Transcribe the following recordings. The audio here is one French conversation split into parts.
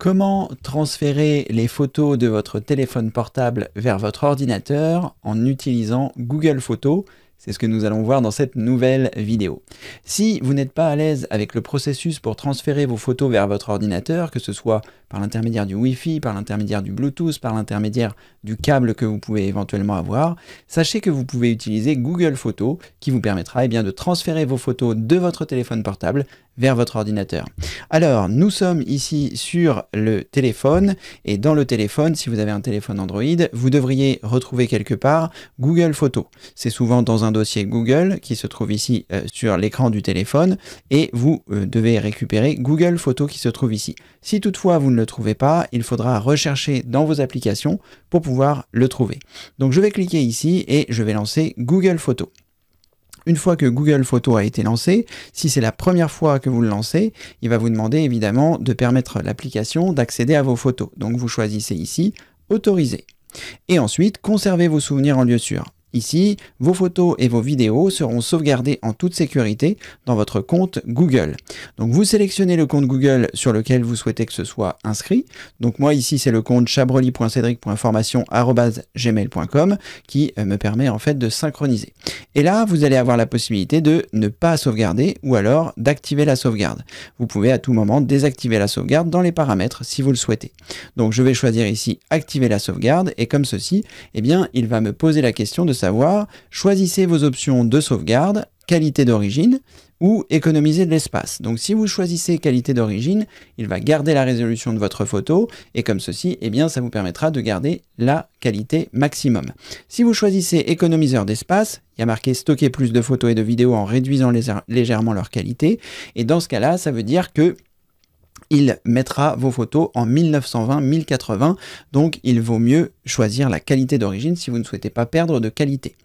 Comment transférer les photos de votre téléphone portable vers votre ordinateur en utilisant Google Photos? C'est ce que nous allons voir dans cette nouvelle vidéo. Si vous n'êtes pas à l'aise avec le processus pour transférer vos photos vers votre ordinateur, que ce soit par l'intermédiaire du Wi-Fi, par l'intermédiaire du Bluetooth, par l'intermédiaire du câble que vous pouvez éventuellement avoir, sachez que vous pouvez utiliser Google Photos qui vous permettra de transférer vos photos de votre téléphone portable vers votre ordinateur. Alors, nous sommes ici sur le téléphone et dans le téléphone, si vous avez un téléphone Android, vous devriez retrouver quelque part Google Photos. C'est souvent dans un dossier Google qui se trouve ici sur l'écran du téléphone et vous devez récupérer Google Photos qui se trouve ici. Si toutefois vous ne le trouvez pas, il faudra rechercher dans vos applications pour pouvoir le trouver. Donc je vais cliquer ici et je vais lancer Google Photos. Une fois que Google Photos a été lancé, si c'est la première fois que vous le lancez, il va vous demander évidemment de permettre à l'application d'accéder à vos photos. Donc vous choisissez ici « Autoriser ». Et ensuite, conservez vos souvenirs en lieu sûr. Ici, vos photos et vos vidéos seront sauvegardées en toute sécurité dans votre compte Google. Donc vous sélectionnez le compte Google sur lequel vous souhaitez que ce soit inscrit. Donc moi ici c'est le compte chabroli.cedric.formation@gmail.com qui me permet en fait de synchroniser. Et là vous allez avoir la possibilité de ne pas sauvegarder ou alors d'activer la sauvegarde. Vous pouvez à tout moment désactiver la sauvegarde dans les paramètres si vous le souhaitez. Donc je vais choisir ici activer la sauvegarde et comme ceci, il va me poser la question de savoir, choisissez vos options de sauvegarde, qualité d'origine ou économiser de l'espace. Donc si vous choisissez qualité d'origine, il va garder la résolution de votre photo et comme ceci, ça vous permettra de garder la qualité maximum. Si vous choisissez économiseur d'espace, il y a marqué stocker plus de photos et de vidéos en réduisant légèrement leur qualité et dans ce cas-là, ça veut dire que il mettra vos photos en 1920-1080, donc il vaut mieux choisir la qualité d'origine si vous ne souhaitez pas perdre de qualité.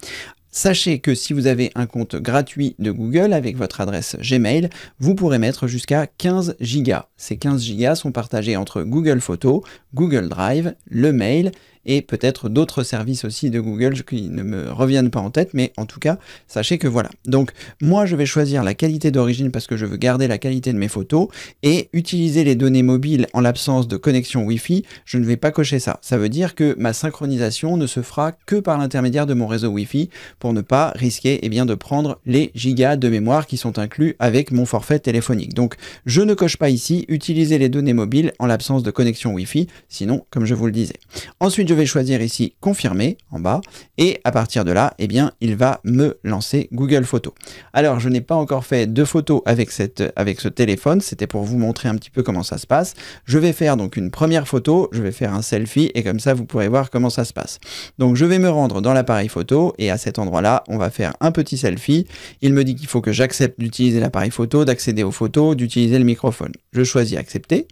Sachez que si vous avez un compte gratuit de Google avec votre adresse Gmail, vous pourrez mettre jusqu'à 15 Go. Ces 15 Go sont partagés entre Google Photos, Google Drive, le mail et peut-être d'autres services aussi de Google qui ne me reviennent pas en tête, mais en tout cas, sachez que voilà. Donc, moi, je vais choisir la qualité d'origine parce que je veux garder la qualité de mes photos et utiliser les données mobiles en l'absence de connexion Wi-Fi, je ne vais pas cocher ça. Ça veut dire que ma synchronisation ne se fera que par l'intermédiaire de mon réseau Wi-Fi pour ne pas risquer de prendre les gigas de mémoire qui sont inclus avec mon forfait téléphonique. Donc, je ne coche pas ici, utiliser les données mobiles en l'absence de connexion Wi-Fi, sinon, comme je vous le disais. Ensuite, je vais choisir ici confirmer en bas et à partir de là, il va me lancer Google Photos. Alors, je n'ai pas encore fait de photos avec ce téléphone, c'était pour vous montrer un petit peu comment ça se passe. Je vais faire donc une première photo, je vais faire un selfie et comme ça, vous pourrez voir comment ça se passe. Donc, je vais me rendre dans l'appareil photo et à cet endroit-là, on va faire un petit selfie. Il me dit qu'il faut que j'accepte d'utiliser l'appareil photo, d'accéder aux photos, d'utiliser le microphone. Je choisis accepter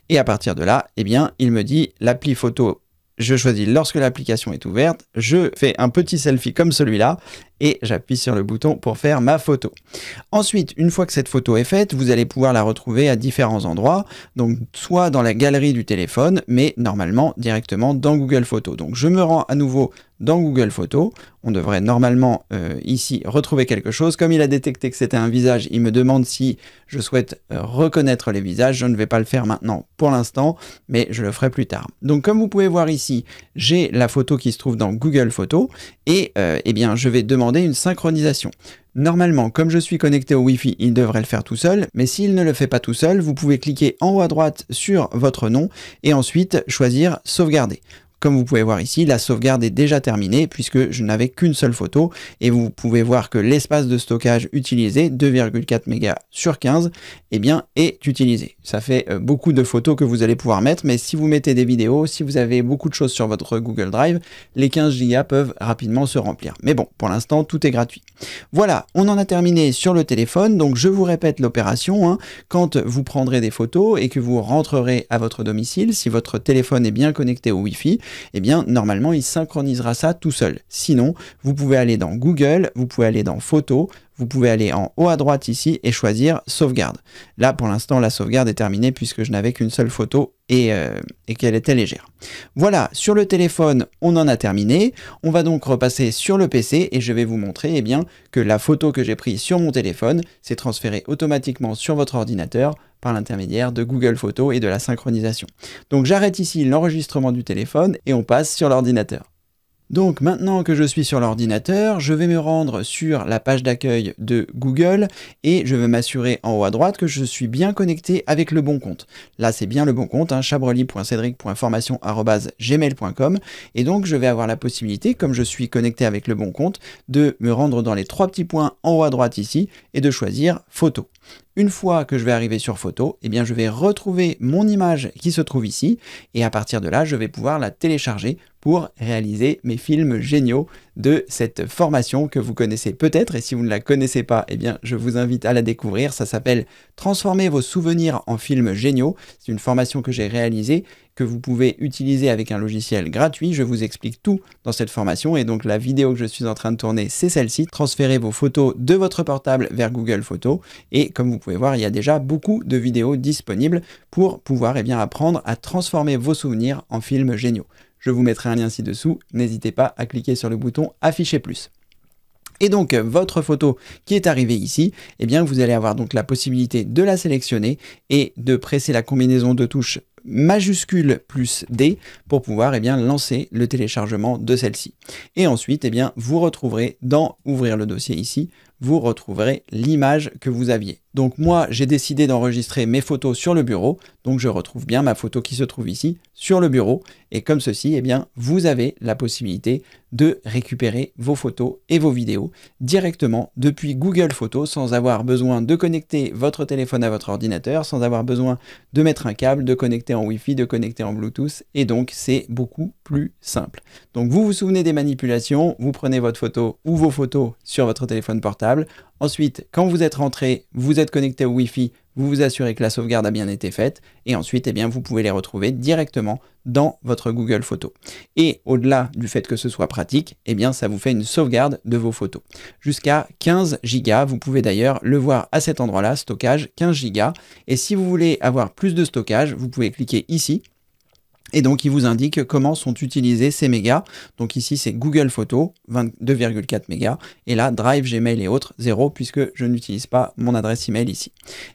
et à partir de là, il me dit l'appli photo. Je choisis lorsque l'application est ouverte, je fais un petit selfie comme celui-là et j'appuie sur le bouton pour faire ma photo. Ensuite, une fois que cette photo est faite, vous allez pouvoir la retrouver à différents endroits, donc soit dans la galerie du téléphone, mais normalement directement dans Google Photos. Donc je me rends à nouveau dans Google Photos, on devrait normalement ici retrouver quelque chose. Comme il a détecté que c'était un visage, il me demande si je souhaite reconnaître les visages. Je ne vais pas le faire maintenant pour l'instant, mais je le ferai plus tard. Donc comme vous pouvez voir ici, j'ai la photo qui se trouve dans Google Photos et je vais demander une synchronisation. Normalement, comme je suis connecté au Wi-Fi, il devrait le faire tout seul, mais s'il ne le fait pas tout seul, vous pouvez cliquer en haut à droite sur votre nom et ensuite choisir sauvegarder. Comme vous pouvez voir ici, la sauvegarde est déjà terminée puisque je n'avais qu'une seule photo et vous pouvez voir que l'espace de stockage utilisé, 2,4 mégas sur 15, est utilisé. Ça fait beaucoup de photos que vous allez pouvoir mettre, mais si vous mettez des vidéos, si vous avez beaucoup de choses sur votre Google Drive, les 15 Go peuvent rapidement se remplir. Mais bon, pour l'instant, tout est gratuit. Voilà, on en a terminé sur le téléphone, donc je vous répète l'opération. Quand vous prendrez des photos et que vous rentrerez à votre domicile, si votre téléphone est bien connecté au Wi-Fi, normalement, il synchronisera ça tout seul. Sinon, vous pouvez aller dans Google, vous pouvez aller dans Photos, vous pouvez aller en haut à droite ici et choisir sauvegarde. Là, pour l'instant, la sauvegarde est terminée puisque je n'avais qu'une seule photo et qu'elle était légère. Voilà, sur le téléphone, on en a terminé. On va donc repasser sur le PC et je vais vous montrer eh bien, que la photo que j'ai prise sur mon téléphone s'est transférée automatiquement sur votre ordinateur par l'intermédiaire de Google Photos et de la synchronisation. Donc j'arrête ici l'enregistrement du téléphone et on passe sur l'ordinateur. Donc maintenant que je suis sur l'ordinateur, je vais me rendre sur la page d'accueil de Google et je vais m'assurer en haut à droite que je suis bien connecté avec le bon compte. Là c'est bien le bon compte, hein, chabrely.cedric.formation@gmail.com, et donc je vais avoir la possibilité, comme je suis connecté avec le bon compte, de me rendre dans les trois petits points en haut à droite ici et de choisir photo. Une fois que je vais arriver sur photo, eh bien je vais retrouver mon image qui se trouve ici et à partir de là, je vais pouvoir la télécharger pour réaliser mes films géniaux de cette formation que vous connaissez peut-être et si vous ne la connaissez pas, eh bien je vous invite à la découvrir. Ça s'appelle Transformer vos souvenirs en films géniaux. C'est une formation que j'ai réalisée que vous pouvez utiliser avec un logiciel gratuit. Je vous explique tout dans cette formation et donc la vidéo que je suis en train de tourner, c'est celle-ci. Transférez vos photos de votre portable vers Google Photos et comme vous pouvez voir, il y a déjà beaucoup de vidéos disponibles pour pouvoir eh bien, apprendre à transformer vos souvenirs en films géniaux. Je vous mettrai un lien ci-dessous, n'hésitez pas à cliquer sur le bouton Afficher plus. Et donc votre photo qui est arrivée ici, eh bien vous allez avoir donc la possibilité de la sélectionner et de presser la combinaison de touches majuscule plus D pour pouvoir eh bien, lancer le téléchargement de celle-ci. Et ensuite, eh bien, vous retrouverez dans Ouvrir le dossier ici, vous retrouverez l'image que vous aviez. Donc moi, j'ai décidé d'enregistrer mes photos sur le bureau, donc je retrouve bien ma photo qui se trouve ici sur le bureau. Et comme ceci, eh bien, vous avez la possibilité de récupérer vos photos et vos vidéos directement depuis Google Photos sans avoir besoin de connecter votre téléphone à votre ordinateur, sans avoir besoin de mettre un câble, de connecter en Wi-Fi, de connecter en Bluetooth. Et donc, c'est beaucoup plus simple. Donc, vous vous souvenez des manipulations, vous prenez votre photo ou vos photos sur votre téléphone portable. Ensuite, quand vous êtes rentré, vous êtes connecté au Wi-Fi, vous vous assurez que la sauvegarde a bien été faite et ensuite, eh bien, vous pouvez les retrouver directement dans votre Google Photos. Et au-delà du fait que ce soit pratique, eh bien, ça vous fait une sauvegarde de vos photos. Jusqu'à 15 Go, vous pouvez d'ailleurs le voir à cet endroit-là, stockage 15 Go. Et si vous voulez avoir plus de stockage, vous pouvez cliquer ici. Et donc, il vous indique comment sont utilisés ces mégas. Donc ici, c'est Google Photos, 22,4 mégas. Et là, Drive, Gmail et autres, 0, puisque je n'utilise pas mon adresse email ici.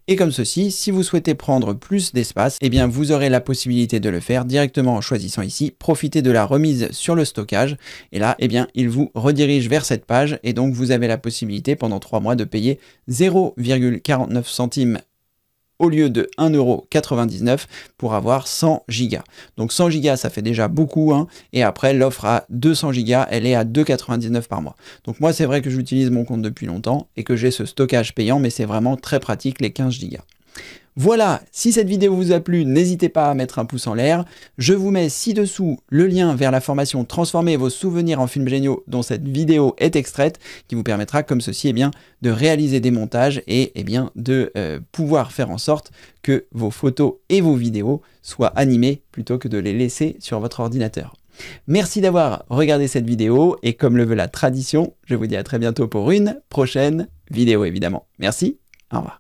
Et comme ceci, si vous souhaitez prendre plus d'espace, eh bien, vous aurez la possibilité de le faire directement en choisissant ici, profiter de la remise sur le stockage. Et là, eh bien, il vous redirige vers cette page. Et donc, vous avez la possibilité pendant 3 mois de payer 0,49 centimes au lieu de 1,99 € pour avoir 100 Go. Donc 100 Go, ça fait déjà beaucoup, hein, et après l'offre à 200 Go, elle est à 2,99 € par mois. Donc moi, c'est vrai que j'utilise mon compte depuis longtemps et que j'ai ce stockage payant, mais c'est vraiment très pratique les 15 Go. Voilà, si cette vidéo vous a plu, n'hésitez pas à mettre un pouce en l'air. Je vous mets ci-dessous le lien vers la formation Transformer vos souvenirs en films géniaux dont cette vidéo est extraite, qui vous permettra comme ceci eh bien, de réaliser des montages et eh bien, de pouvoir faire en sorte que vos photos et vos vidéos soient animées plutôt que de les laisser sur votre ordinateur. Merci d'avoir regardé cette vidéo et comme le veut la tradition, je vous dis à très bientôt pour une prochaine vidéo évidemment. Merci, au revoir.